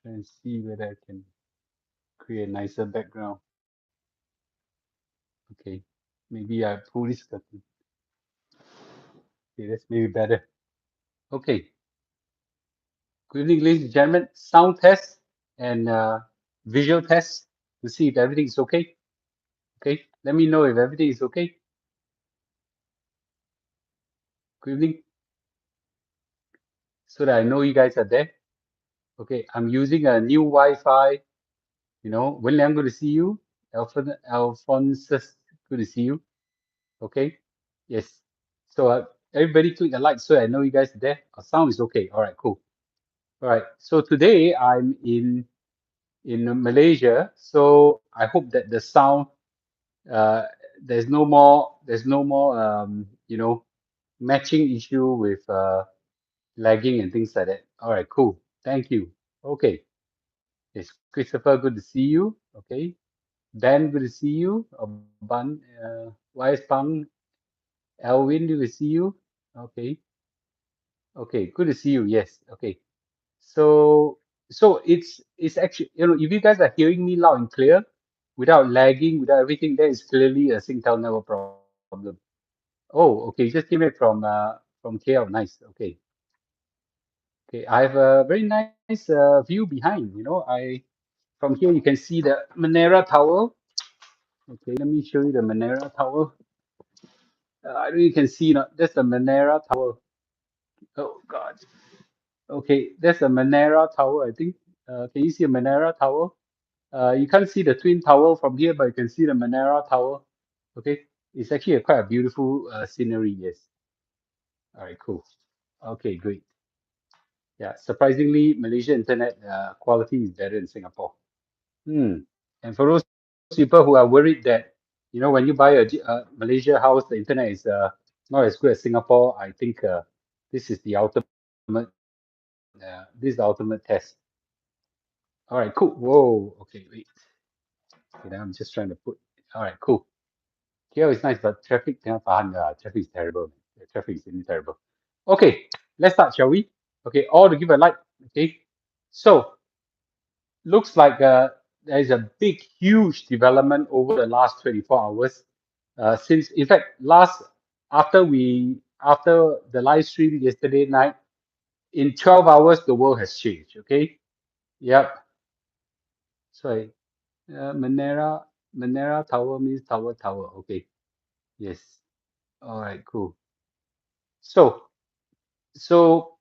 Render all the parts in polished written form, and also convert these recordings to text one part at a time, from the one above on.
try and see whether I can create a nicer background. Okay, maybe I pull this curtain. Okay, that's maybe better. Okay, good evening, ladies and gentlemen. Sound test and visual test to see if everything is okay. Okay, let me know if everything is okay. Good evening, so that I know you guys are there. Okay, I'm using a new Wi-Fi. You know, William, good to see you. Alphonsus, good to see you. Okay, yes. So everybody click a like so I know you guys are there. Our sound is okay. All right, cool. All right. So today I'm in Malaysia. So I hope that the sound uh, there's no more you know, matching issue with lagging and things like that. All right, cool. Thank you. Okay. Yes, Christopher, good to see you. Okay. Ben, good to see you. Ban, YS Pang, Elvin, good to see you. Okay. Okay, good to see you. Yes. Okay. So it's actually, you know, if you guys are hearing me loud and clear without lagging, without everything, that is clearly a Singtel network problem. Oh, okay, you just came back from KL. Nice. Okay. Okay. I have a very nice view behind. You know, from here you can see the Manera Tower. Okay, let me show you the Manera Tower. I don't know if you can see, that's the Manera Tower. Oh God. Okay, that's a Manera Tower, I think. Can you see a Manera Tower? You can't see the Twin Tower from here, but you can see the Manera Tower. Okay, it's actually quite a beautiful scenery. Yes. All right, cool. Okay, great. Yeah, surprisingly, Malaysia internet quality is better in Singapore. Hmm. And for those people who are worried that, you know, when you buy a Malaysia house, the internet is not as good as Singapore, I think this is the ultimate this is the ultimate test. All right, cool. Whoa. Okay, wait. Okay, now I'm just trying to put. All right, cool. KL is nice, but traffic cannot tahan. Traffic is terrible. The traffic is really terrible. Okay, let's start, shall we? Okay, all to give a like. Okay, so looks like there is a big, huge development over the last 24 hours. Since, in fact, after the live stream yesterday night, in 12 hours, the world has changed. Okay. Yep. Sorry. Manera Tower means tower. Okay. Yes. All right. Cool. So, so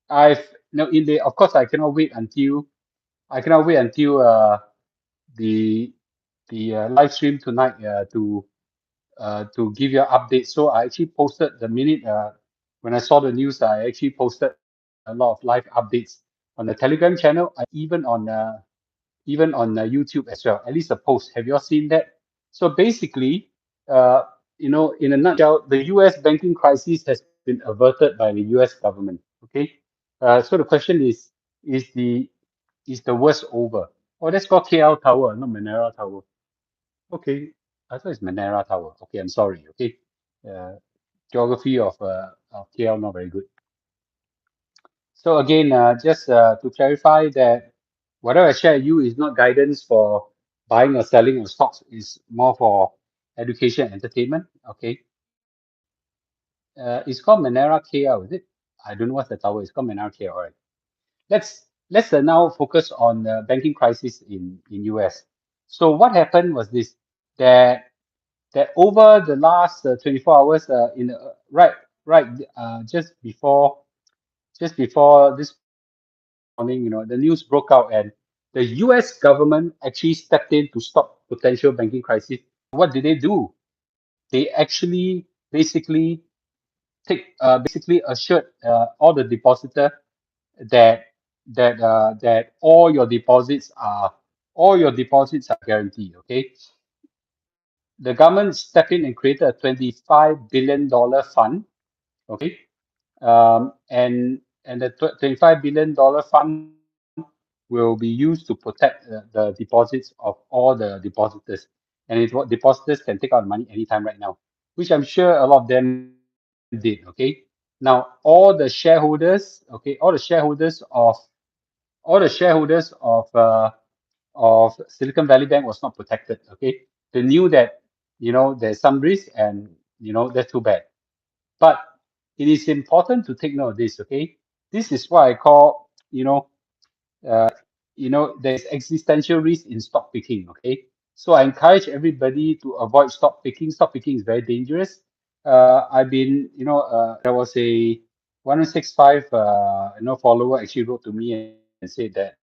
I've no in the of course I cannot wait until the live stream tonight to give you an update. So I actually posted the minute when I saw the news, I actually posted a lot of live updates on the Telegram channel, even on YouTube as well. At least a post. Have you all seen that? So basically, uh, you know, in a nutshell, the U.S. banking crisis has been averted by the U.S. government. Okay. So the question is the worst over? Oh, that's called KL Tower, not Manera Tower. Okay, I thought it's Manera Tower. Okay, I'm sorry. Okay, uh, geography of KL not very good. So again, just to clarify that whatever I share with you is not guidance for buying or selling of stocks. Is more for education and entertainment. Okay, it's called Manera KL, is it? I don't know what's the tower. It's called Manera KL. All right. Let's now focus on the banking crisis in US. So what happened was this that over the last 24 hours right just before this morning, you know, the news broke out and the US government actually stepped in to stop potential banking crisis. What did they do? They actually basically assured all the depositor that that all your deposits are guaranteed. Okay, the government stepped in and created a $25 billion fund. Okay, and the $25 billion fund will be used to protect the deposits of all the depositors, and it what depositors can take out money anytime right now, which I'm sure a lot of them did. Okay, now all the shareholders, okay, all the shareholders all the shareholders of Silicon Valley Bank was not protected. Okay, they knew that there's some risk, and that's too bad. But it is important to take note of this. Okay, this is what I call there's existential risk in stock picking. Okay, so I encourage everybody to avoid stock picking. Stock picking is very dangerous. I've been, there was a 1065 follower actually wrote to me and said that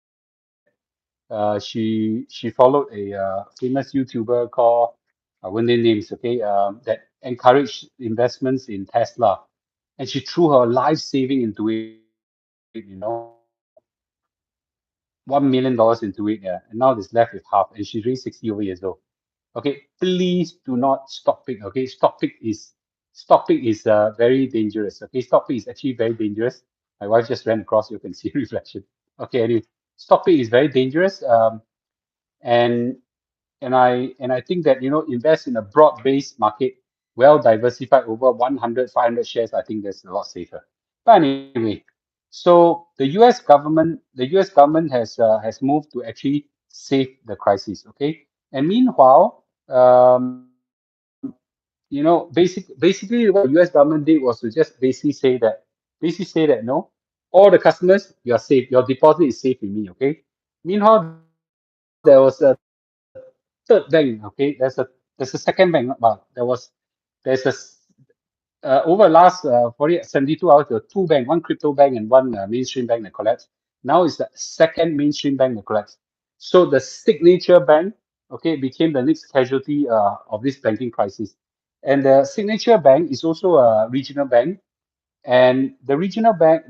she followed a famous YouTuber called I won't name names, okay, that encouraged investments in Tesla, and she threw her life saving into it, $1 million into it, yeah, and now it's left with half, and she's really 60 over years old. Okay, please do not stock pick. Okay, stock pick is very dangerous. Okay, stock pick is actually very dangerous. My wife just ran across. You can see reflection. Okay, anyway, stock pick is very dangerous. And I think that invest in a broad-based market, well diversified over 100, 500 shares. I think that's a lot safer. But anyway, so the US government has moved to actually save the crisis. Okay, and meanwhile, basically what the US government did was to just basically say that no, all the customers, you are safe. Your deposit is safe with me. Okay. Meanwhile, there was a third bank. Okay, there's a second bank. Well, there's over the last 72 hours, there were two banks, one crypto bank and one mainstream bank that collapsed. Now it's the second mainstream bank that collapsed. So the signature bank, okay, became the next casualty of this banking crisis. And the signature bank is also a regional bank. And this regional bank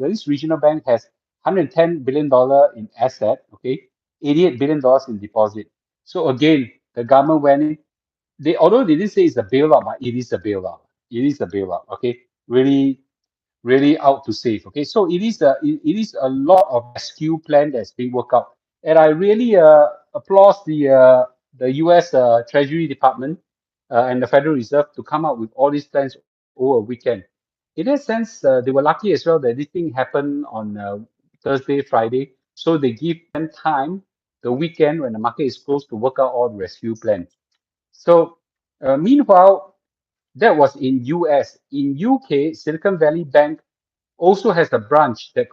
has $110 billion in asset, okay, $88 billion in deposit. So again, the government went in. Although they didn't say it's a bailout, but it is a bailout. It is a bailout. Okay, really out to save. Okay, so it is a lot of rescue plan that's being worked out, and I really applaud the U.S. Treasury Department and the Federal Reserve to come up with all these plans over a weekend. In that sense, they were lucky as well that this thing happened on Thursday, Friday, so they give them time the weekend when the market is closed to work out all the rescue plans. So, meanwhile, that was in US. In UK, Silicon Valley Bank also has a branch that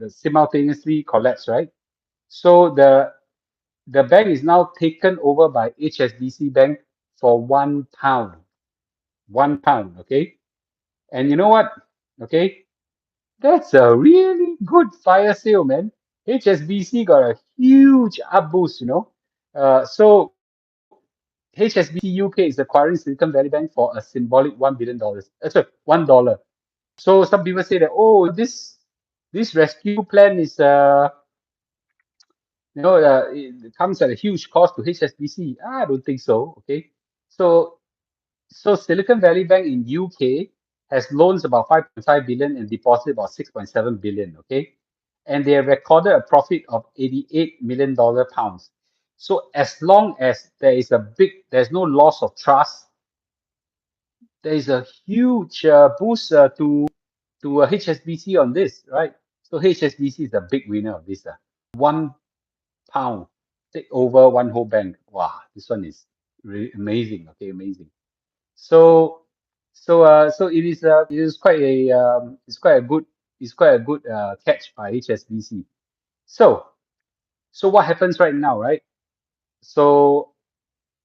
simultaneously collapsed, right? So the bank is now taken over by HSBC Bank for £1. £1, okay? And you know what? Okay, that's a really good fire sale, man. HSBC got a huge up boost, so HSBC UK is acquiring Silicon Valley Bank for a symbolic $1 billion. Sorry, $1. So some people say that, oh, this rescue plan is it comes at a huge cost to HSBC. I don't think so. Okay, so Silicon Valley Bank in UK has loans about 5.5 billion and deposit about 6.7 billion. Okay, and they have recorded a profit of $88 million. So as long as there's no loss of trust, there is a huge boost to HSBC on this, right? So HSBC is a big winner of this. £1 take over one whole bank. Wow, this one is really amazing. Okay, amazing. So so it is quite a good catch by HSBC. So what happens right now, right? So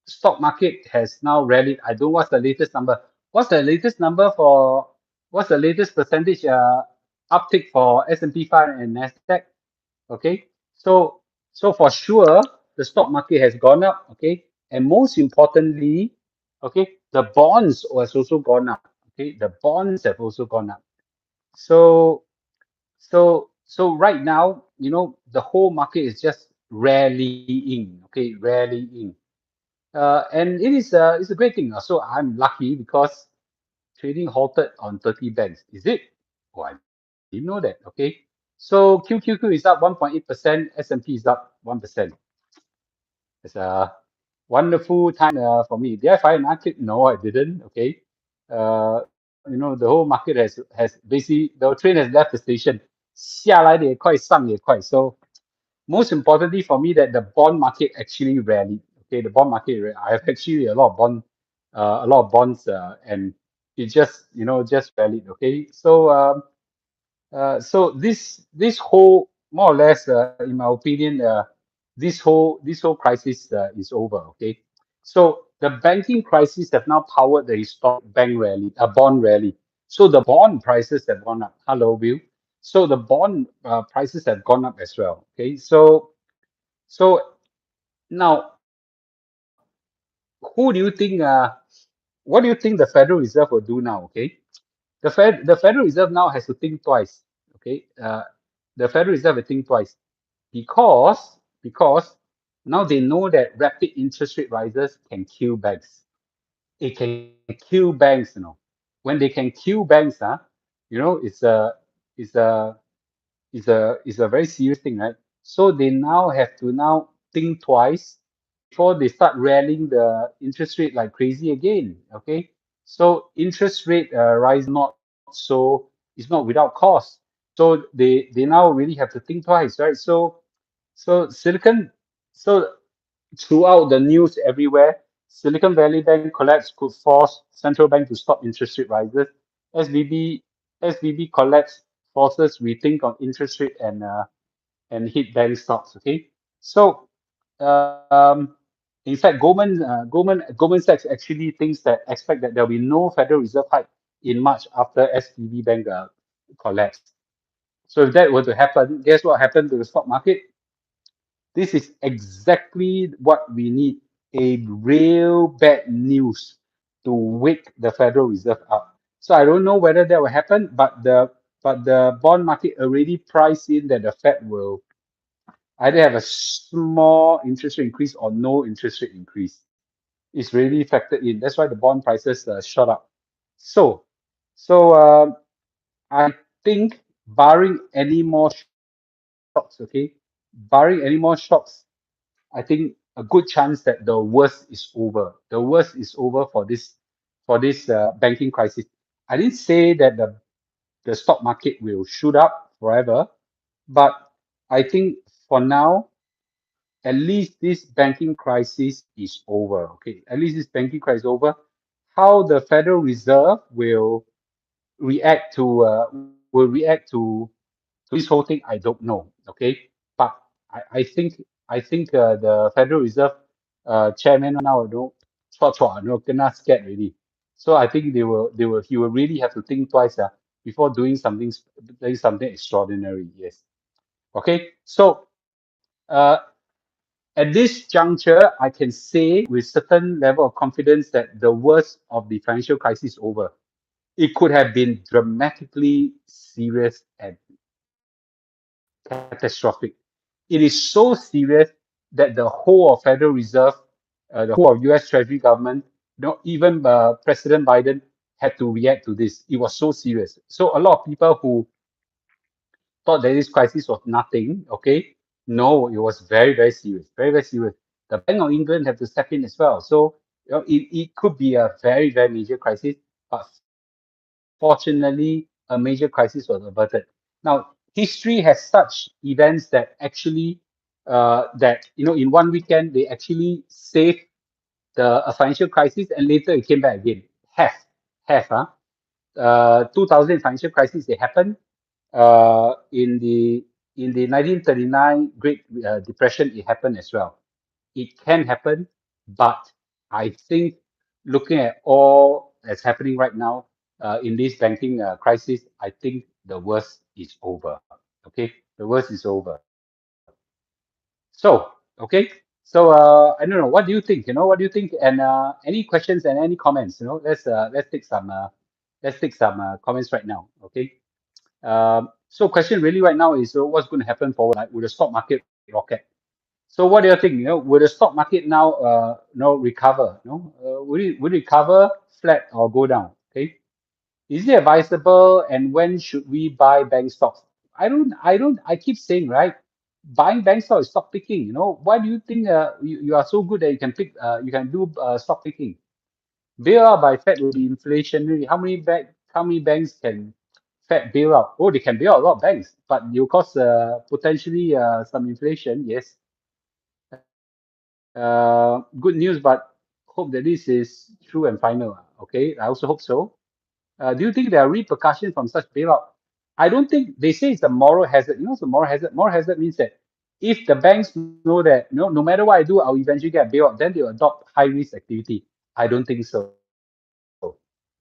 stock market has now rallied. I don't know what's the latest number. What's the latest percentage uptick for S&P 500 and Nasdaq? Okay, so for sure the stock market has gone up. Okay, and most importantly, okay, the bonds has also gone up. Okay, the bonds have also gone up. So right now, the whole market is just rallying. Okay, rallying. And it's a great thing. So I'm lucky because trading halted on 30 banks. Is it? Oh, I didn't know that. Okay. So QQQ is up 1.8%, S&P is up 1%. It's a wonderful time for me. Did I find an market? No, I didn't. Okay. The whole market has basically the train has left the station. 下来的也快，上也快. So most importantly for me, that the bond market actually rallied. Okay, the bond market, I have actually a lot of bonds, and it just, just rallied. Okay, so so this whole, more or less, in my opinion, this whole crisis is over. Okay, so the banking crisis have now powered the historic bond rally. So the bond prices have gone up. Hello, Will. So the bond prices have gone up as well. Okay, so now, who do you think? What do you think the Federal Reserve will do now? Okay, the Federal Reserve now has to think twice. Okay, the Federal Reserve will think twice, because now they know that rapid interest rate rises can kill banks. It can kill banks. When they can kill banks, it's a it's a very serious thing, right? So they now have to now think twice before they start rallying the interest rate like crazy again. Okay, so interest rate rise is not without cost. So they now really have to think twice, right? So Silicon so throughout the news everywhere, Silicon Valley Bank collapse could force central bank to stop interest rate rises. SVB SVB collapse forces rethink on interest rate and hit bank stocks. Okay, so um, in fact, Goldman Sachs actually thinks that expect that there'll be no Federal Reserve hike in March after SVB Bank collapsed. So if that were to happen, guess what happened to the stock market? This is exactly what we need, a real bad news to wake the Federal Reserve up. So I don't know whether that will happen, but the bond market already priced in that the Fed will either have a small interest rate increase or no interest rate increase. It's really factored in. That's why the bond prices shot up. So, so I think, barring any more shocks, okay, barring any more shocks, I think a good chance that the worst is over. The worst is over for this banking crisis. I didn't say that the stock market will shoot up forever, but I think for now, at least this banking crisis is over. Okay, at least this banking crisis is over. How the Federal Reserve will react to this whole thing, I don't know. Okay, but I think the Federal Reserve chairman now, kena scared already. So I think he will really have to think twice before doing something extraordinary. Yes. Okay. So at this juncture, I can say with certain level of confidence that the worst of the financial crisis is over. It could have been dramatically serious and catastrophic. It is so serious that the whole of Federal Reserve, the whole of US Treasury government, even President Biden had to react to this. It was so serious. So a lot of people who thought that this crisis was nothing, okay? No, it was very, very serious, very, very serious. The Bank of England have to step in as well. So it could be a very, very major crisis, but fortunately, a major crisis was averted. Now, history has such events that actually, in one weekend, they actually saved a financial crisis, and later it came back again. Have, 2000 financial crisis, they happened. In the 1939 Great Depression, it happened as well. It can happen, but I think, looking at all that's happening right now in this banking crisis, I think the worst is over. Okay, the worst is over. So, okay. So I don't know. What do you think? What do you think? And any questions and any comments? Let's take some comments right now. Okay. So question really right now is, what's going to happen forward? Like, will the stock market rocket? So what do you think? Will the stock market now recover? Will it recover flat or go down? Okay. Is it advisable, and when should we buy bank stocks? I keep saying, right? Buying bank stocks is stock picking. Why do you think you are so good that you can do stock picking? Bailout by Fed will be inflationary. How many banks can Fed bailout. Oh, they can bail out a lot of banks, but you cause potentially some inflation. Yes. Good news, but hope that this is true and final. Okay, I also hope so. Do you think there are repercussions from such bailout? I don't think they say it's a moral hazard. You know, it's a moral hazard. Moral hazard means that if the banks know that no matter what I do, I'll eventually get bailout, then they'll adopt high risk activity. I don't think so.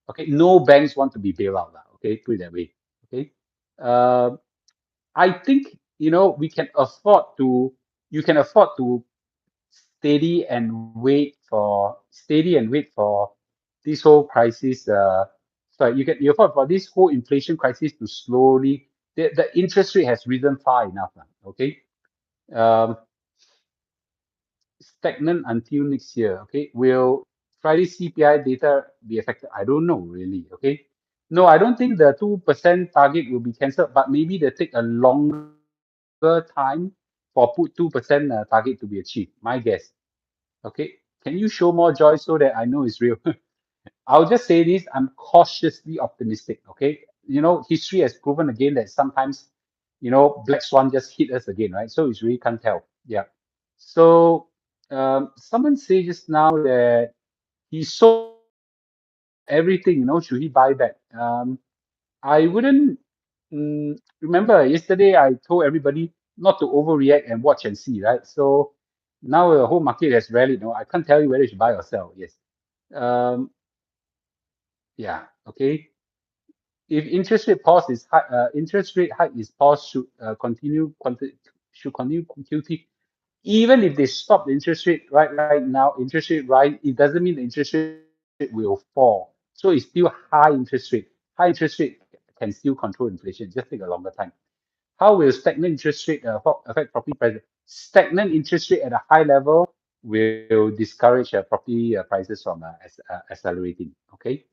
Okay, no banks want to be bailed out. Okay, put it that way. Okay, uh, I think we can afford to. You can afford to steady and wait for this whole crisis. Sorry, you afford for this whole inflation crisis to slowly. The interest rate has risen far enough. Okay, um, stagnant until next year. Okay, will Friday's CPI data be affected? I don't know really. Okay, no, I don't think the 2% target will be cancelled, but maybe they take a longer time for put 2% target to be achieved. My guess. Okay, can you show more joy so that I know it's real? I'll just say this, I'm cautiously optimistic. Okay, history has proven again that sometimes, black swan just hit us again, right? So it's really can't tell. Yeah. So someone say just now that he sold everything. Should he buy back? I wouldn't. Remember yesterday I told everybody not to overreact and watch and see, right? So now the whole market has rallied. No, I can't tell you whether you should buy or sell. Yes. Um, yeah. Okay. If interest rate pause is high, interest rate hike is paused should continue QT. Even if they stop the interest rate right now, interest rate rise, it doesn't mean the interest rate will fall. So it's still high interest rate. High interest rate can still control inflation. Just take a longer time. How will stagnant interest rate affect property prices? Stagnant interest rate at a high level will discourage property prices from accelerating. Okay.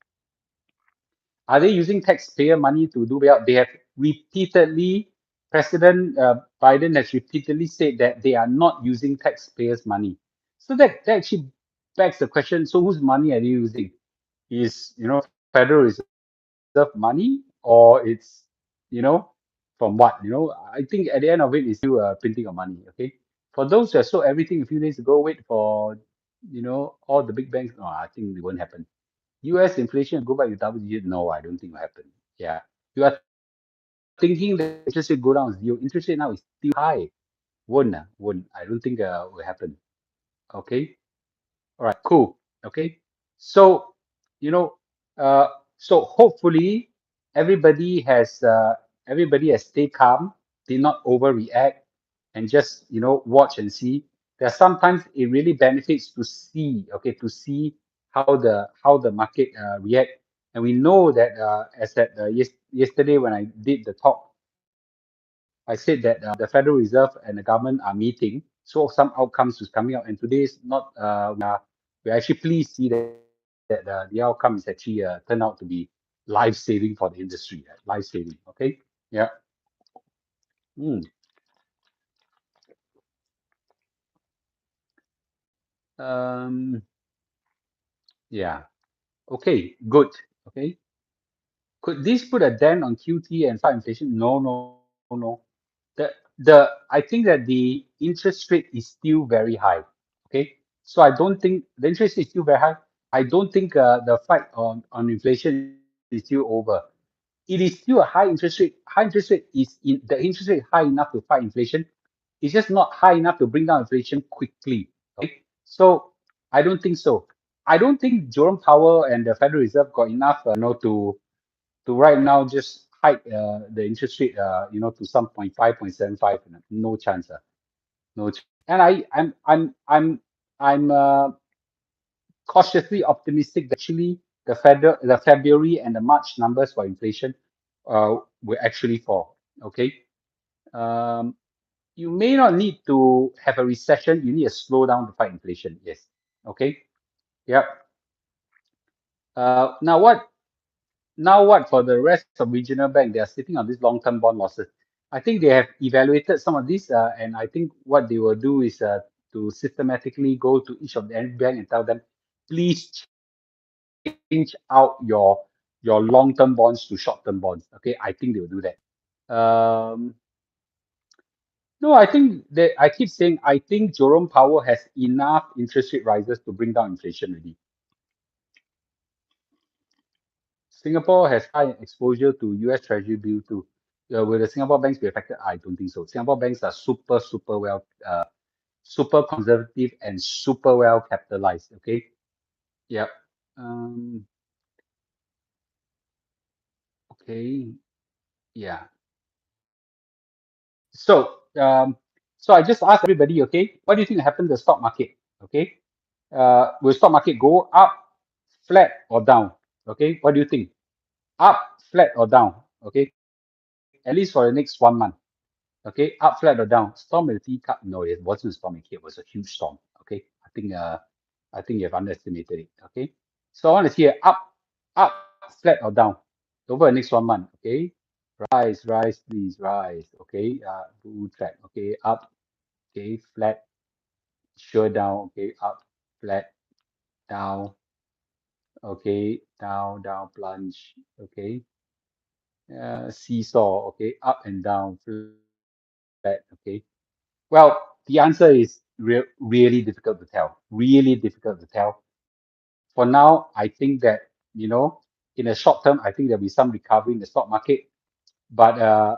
Are they using taxpayer money to do well? They have repeatedly, President Biden has repeatedly said that they are not using taxpayers' money. So that actually begs the question, so whose money are they using? Is, Federal Reserve money or it's, from what? I think at the end of it, it's still printing of money, okay? For those that sold everything a few days ago, wait for, all the big banks. No, I think it won't happen. US inflation will go back to double digit? No, I don't think will happen. Yeah. You are thinking that interest rate go down zero. Interest rate now is still high. Won't. Won't. I don't think will happen. Okay. All right. Cool. Okay. So, you know, so hopefully everybody has stayed calm, did not overreact, and just watch and see. There are sometimes it really benefits to see, okay, to see how the market react. And we know that yesterday when I did the talk, I said that the Federal Reserve and the government are meeting, so some outcomes is coming out. And today is not we're actually pleased to see that the outcome is actually turned out to be life saving for the industry, life saving. Okay, yeah. Mm. Um, yeah. Okay, good. Okay. Could this put a dent on QT and fight inflation? No, no, no. The I think that the interest rate is still very high. Okay. So I don't think the interest rate is still very high. I don't think the fight on inflation is still over. It is still a high interest rate. High interest rate is in the interest rate high enough to fight inflation. It's just not high enough to bring down inflation quickly. Okay. So I don't think so. I don't think Jerome Powell and the Federal Reserve got enough, to right now just hike the interest rate, to some 0.5, 0.75. No chance. No chance. And I'm cautiously optimistic that actually the February and the March numbers for inflation will actually fall. Okay. Um, you may not need to have a recession. You need a slowdown to fight inflation. Yes. Okay. Yep. Now what? Now what for the rest of regional bank? They are sitting on these long-term bond losses. I think they have evaluated some of these, and I think what they will do is to systematically go to each of the bank and tell them, please change out your your long-term bonds to short-term bonds. Okay, I think they will do that. Um, no, I think that I keep saying I think Jerome Powell has enough interest rate rises to bring down inflation already. Singapore has high exposure to US Treasury bill too. Will the Singapore banks be affected? I don't think so. Singapore banks are super well, super conservative and super well capitalized. Okay. Yep. Um, okay. Yeah. So, so I just asked everybody, okay, what do you think happened to the stock market? Okay. Will stock market go up, flat, or down? Okay. What do you think? Up, flat, or down? Okay. At least for the next 1 month. Okay, up, flat, or down? Storm in the teacup? No, it wasn't a storm in here. It was a huge storm. Okay, I think you have underestimated it. Okay, so I want to hear up, flat, or down over the next 1 month. Okay, rise, please rise. Okay, blue track. Okay, up. Okay, flat, sure down. Okay, up, flat, down. Okay, down, plunge. Okay, seesaw. Okay, up and down, flat. Okay. Well, the answer is really difficult to tell. Really difficult to tell. For now, I think that, in a short term, I think there'll be some recovery in the stock market. But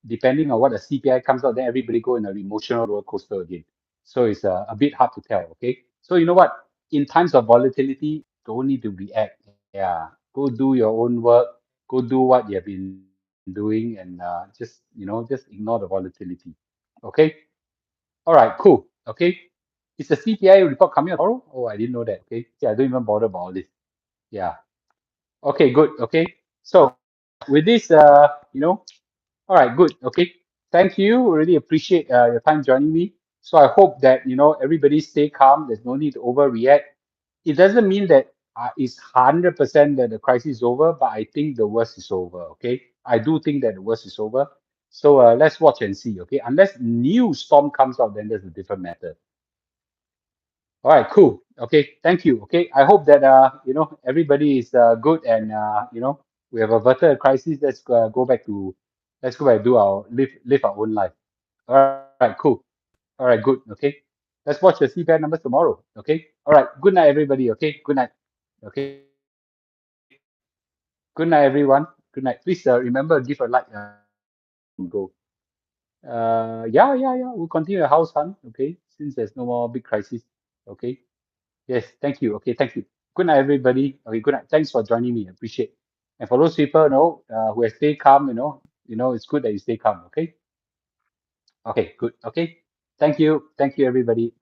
depending on what the CPI comes out, then everybody go in an emotional roller coaster again. So it's a bit hard to tell. Okay. So you know what? In times of volatility, don't need to react. Yeah. Go do your own work. Go do what you have been doing, and just ignore the volatility. Okay. All right, cool. Okay. Is the CPI report coming out tomorrow? Oh, I didn't know that. Okay. Yeah, I don't even bother about all this. Yeah. Okay, good. Okay. So with this, all right, good. Okay. Thank you. Really appreciate your time joining me. So I hope that, everybody stay calm. There's no need to overreact. It doesn't mean that it's 100% that the crisis is over, but I think the worst is over. Okay. I do think that the worst is over. So let's watch and see. Okay. Unless new storm comes out, then there's a different matter. All right, cool. Okay, thank you. Okay, I hope that everybody is good, and we have averted a crisis. Let's go back do our live our own life. All right, cool. All right, good. Okay, let's watch the CPI numbers tomorrow. Okay. All right. Good night, everybody. Okay. Good night. Okay. Good night, everyone. Good night. Please remember give a like before we go. Yeah. We'll continue the house hunt. Okay, since there's no more big crisis. Okay. Yes, thank you. Okay, thank you. Good night, everybody. Okay, good night. Thanks for joining me. I appreciate. And for those people, who have stayed calm, it's good that you stay calm. Okay. Okay, good. Okay. Thank you. Thank you, everybody.